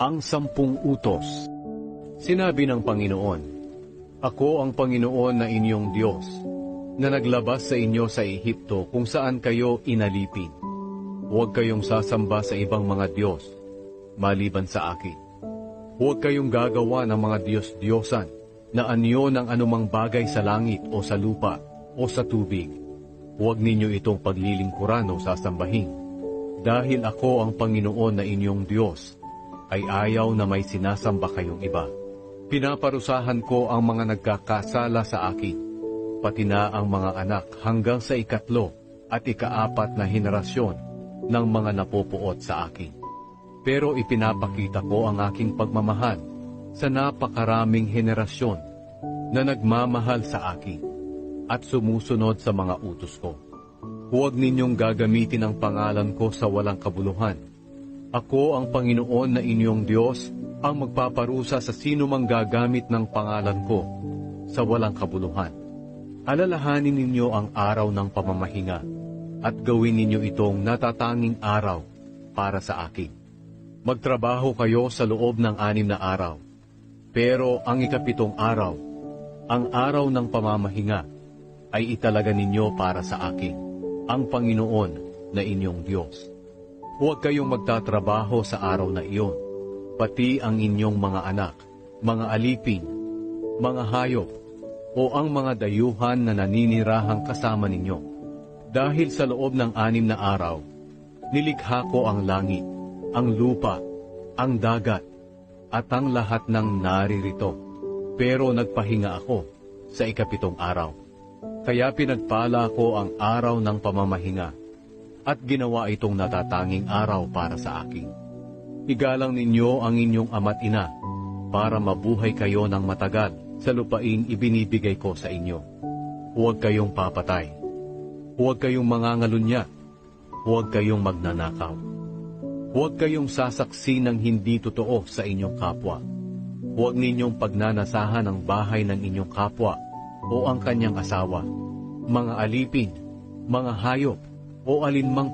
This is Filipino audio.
Ang 10 utos. Sinabi ng Panginoon, Ako ang Panginoon na inyong Diyos, na naglabas sa inyo sa Ehipto kung saan kayo inalipin. Huwag kayong sasamba sa ibang mga Diyos, maliban sa akin. Huwag kayong gagawa ng mga Diyos-Diyosan na anyo ng anumang bagay sa langit o sa lupa o sa tubig. Huwag ninyo itong paglilingkuran o sasambahin. Dahil ako ang Panginoon na inyong Diyos, ay ayaw na may sinasamba kayong iba. Pinaparusahan ko ang mga nagkakasala sa akin, pati na ang mga anak hanggang sa 3 at 4 na henerasyon ng mga napopuot sa akin. Pero ipinapakita ko ang aking pagmamahal sa napakaraming henerasyon na nagmamahal sa akin at sumusunod sa mga utos ko. Huwag ninyong gagamitin ang pangalan ko sa walang kabuluhan. Ako ang Panginoon na inyong Diyos ang magpaparusa sa sino mang gagamit ng pangalan ko sa walang kabuluhan. Alalahanin ninyo ang araw ng pamamahinga at gawin ninyo itong natatanging araw para sa akin. Magtrabaho kayo sa loob ng 6 na araw, pero ang 7 araw, ang araw ng pamamahinga, ay italaga ninyo para sa akin, ang Panginoon na inyong Diyos. Huwag kayong magtatrabaho sa araw na iyon, pati ang inyong mga anak, mga alipin, mga hayop, o ang mga dayuhan na naninirahang kasama ninyo. Dahil sa loob ng 6 na araw, nilikha ko ang langit, ang lupa, ang dagat, at ang lahat ng naririto. Pero nagpahinga ako sa 7 araw. Kaya pinagpala ko ang araw ng pamamahinga, at ginawa itong natatanging araw para sa akin. Igalang ninyo ang inyong ama't ina, para mabuhay kayo ng matagal sa lupaing ibinibigay ko sa inyo. Huwag kayong papatay. Huwag kayong mangangalunya. Huwag kayong magnanakaw. Huwag kayong sasaksi ng hindi totoo sa inyong kapwa. Huwag ninyong pagnanasahan ang bahay ng inyong kapwa o ang kanyang asawa, mga alipin, mga hayop, o alinmang